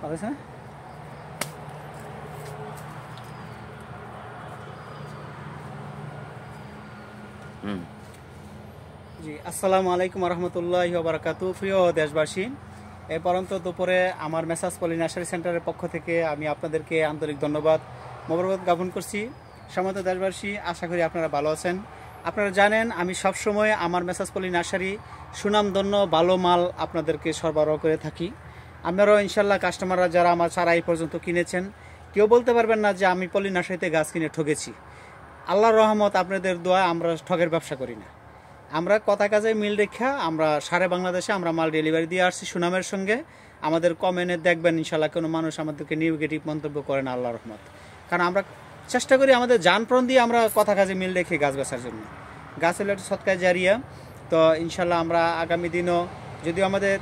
আছে। জি, আসসালামু আলাইকুম রহমতুল্লাহি ওয়া বারাকাতুহু। প্রিয় দেশবাসী, এই পরন্ত দুপুরে আমার মেসাজ পলি নার্সারি সেন্টারের পক্ষ থেকে আমি আপনাদেরকে আন্তরিক ধন্যবাদ মোবারকবাদ জ্ঞাপন করছি। সম্মানিত দেশবাসী, আশা করি আপনারা ভালো আছেন। আপনারা জানেন আমি সবসময় আমার মেসাজ পলি নার্সারি সুনামধন্য ভালো মাল আপনাদেরকে সরবরাহ করে থাকি। আপনারাও ইনশাল্লাহ কাস্টমাররা যারা আমার চারা এই পর্যন্ত কিনেছেন, কেউ বলতে পারবেন না যে আমি পলি নার্সারিতে গাছ কিনে ঠকেছি। আল্লাহর রহমত, আপনাদের দোয়া, আমরা ঠগের ব্যবসা করি না। আমরা কথা কাজে মিল রেখা আমরা সারা বাংলাদেশে আমরা মাল ডেলিভারি দিয়ে আসছি সুনামের সঙ্গে। আমাদের কমেন্টে দেখবেন ইনশাল্লাহ কোনো মানুষ আমাদেরকে নেগেটিভ মন্তব্য করে না, আল্লাহর রহমত। কারণ আমরা চেষ্টা করি আমাদের জানপ্রাণ দিয়ে আমরা কথা কাজে মিল রেখে গাছ বেচার জন্য। গাছ হলো একটা সৎকার জারিয়া। তো ইনশাল্লাহ আমরা আগামী দিনও যদিও আমাদের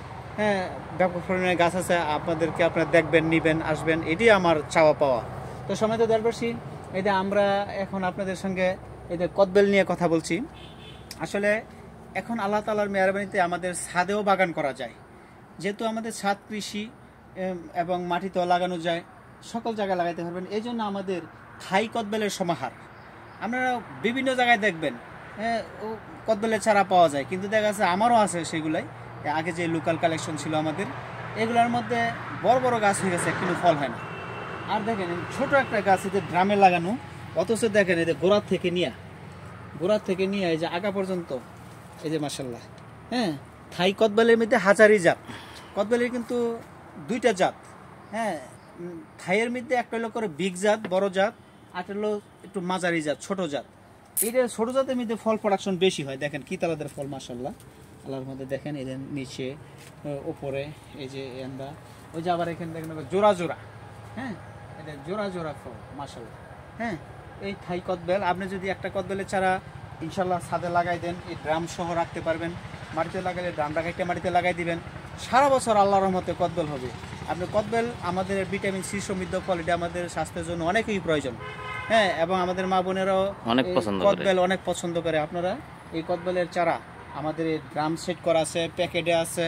ব্যাপক পরিমাণে গাছ আছে, আপনাদেরকে আপনারা দেখবেন, নিবেন, আসবেন, এটি আমার চাওয়া পাওয়া। তো সময়ত দেশবাসী, এই যে আমরা এখন আপনাদের সঙ্গে এই যে কদবেল নিয়ে কথা বলছি। আসলে এখন আল্লাহ তাআলার মেহরবানিতে আমাদের ছাদেও বাগান করা যায়, যেহেতু আমাদের ছাদ কৃষি এবং মাটিতেও লাগানো যায়, সকল জায়গায় লাগাইতে পারবেন। এই জন্য আমাদের থাই কদবেলের সমাহার আপনারা বিভিন্ন জায়গায় দেখবেন। কদবেলের চারা পাওয়া যায়, কিন্তু দেখা যাচ্ছে আমারও আছে সেগুলাই। আগে যে লোকাল কালেকশন ছিল আমাদের, এগুলোর মধ্যে বড় বড় গাছ হয়ে গেছে, কিন্তু ফল হয় না। আর দেখেন ছোট একটা গাছ এদের ড্রামে লাগানো, অথচ দেখেন এদের গোড়ার থেকে নিয়ে এই যে আগা পর্যন্ত এই যে মাশাআল্লাহ। থাই কদবেলের মধ্যে হাজারি জাত, কদবেলের কিন্তু দুইটা জাত। থাইয়ের মধ্যে একটা হলো করে বিগ জাত, বড় জাত, আর হলো একটু মাঝারি জাত, ছোট জাত। এইটা ছোট জাতের মধ্যে ফল প্রোডাকশন বেশি হয়। দেখেন কি তালাদের ফল মাশাআল্লাহ, আল্লাহর মধ্যে দেখেন এদের নিচে উপরে এই যে আমরা ওই যে আবার এখানে দেখেন জোড়া জোড়া, এটা জোড়া জোড়া ফল মাশাআল্লাহ। এই থাই কদবেল আপনি যদি একটা কদবেলের চারা ইনশাল্লাহ ছাদে লাগাই দেন, এই ড্রাম সহ রাখতে পারবেন। মাটিতে লাগাইলে ড্রামটা কেটে মাটিতে লাগাই দিবেন, সারা বছর আল্লাহর রহমতে কদবেল হবে। আপনি কদবেল আমাদের ভিটামিন সি সমৃদ্ধ ফল, এটা আমাদের স্বাস্থ্যের জন্য অনেকই প্রয়োজন। এবং আমাদের মা বোনেরাও কদবেল অনেক পছন্দ করে। আপনারা এই কদবেলের চারা আমাদের এই ড্রাম সেট করা আছে, প্যাকেটে আছে।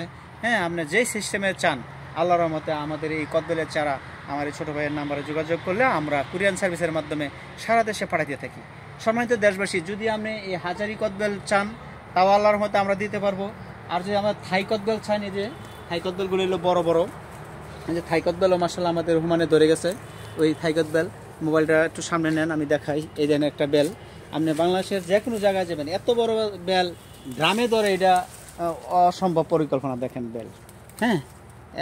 আপনি যেই সিস্টেমে চান, আল্লাহর রহমতে আমাদের এই কদবেলের চারা আমার এই ছোটো ভাইয়ের নাম্বারে যোগাযোগ করলে আমরা কুরিয়ান সার্ভিসের মাধ্যমে সারা দেশে পাঠাতে থাকি। সম্মানিত দেশবাসী, যদি আপনি এই হাজারি কদবেল চান, তাও আল্লাহর রহমতে আমরা দিতে পারবো। আর যদি আমরা থাই কদবেল চান, এই যে থাই কদবেলগুলো হলো বড় বড়, এই যে থাই কদবেলও মাশাআল্লাহ আমাদের হুমানে ধরে গেছে। ওই থাই কদবেল, মোবাইলটা একটু সামনে নেন, আমি দেখাই। এই যেন একটা বেল, আপনি বাংলাদেশের যে কোনো জায়গায় যাবেন, এত বড় বেল গ্রামে ধরে, এটা অসম্ভব পরিকল্পনা। দেখেন বেল,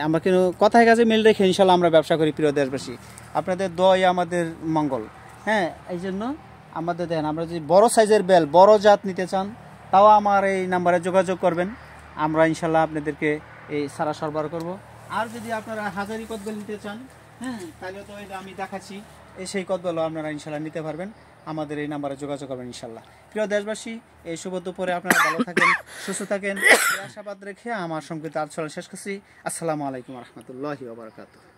আমরা কিন্তু কথায় কাজে মিল রেখে ইনশাল্লাহ আমরা ব্যবসা করি। প্রিয় দেশবাসী, আপনাদের দোয়াই আমাদের মঙ্গল। এই জন্য আমাদের দেখেন, আমরা যদি বড় সাইজের বেল, বড় জাত নিতে চান, তাও আমার এই নাম্বারে যোগাযোগ করবেন। আমরা ইনশাল্লাহ আপনাদেরকে এই সারা সরবরাহ করব। আর যদি আপনারা হাজারি কদবেল নিতে চান, তাহলে তো এটা আমি দেখাচ্ছি, সেই কদবেলও আপনারা ইনশাল্লাহ নিতে পারবেন। আমাদের এই নাম্বারে যোগাযোগ করবেন ইনশাল্লাহ। প্রিয় দেশবাসী, এই শুভ দুপুরে আপনারা ভালো থাকেন, সুস্থ থাকেন, আশাবাদ রেখে আমার সংক্ষিপ্ত আলোচনা শেষ করছি। আসসালামু আলাইকুম রহমতুল্লাহি ওয়া বারাকাতুহু।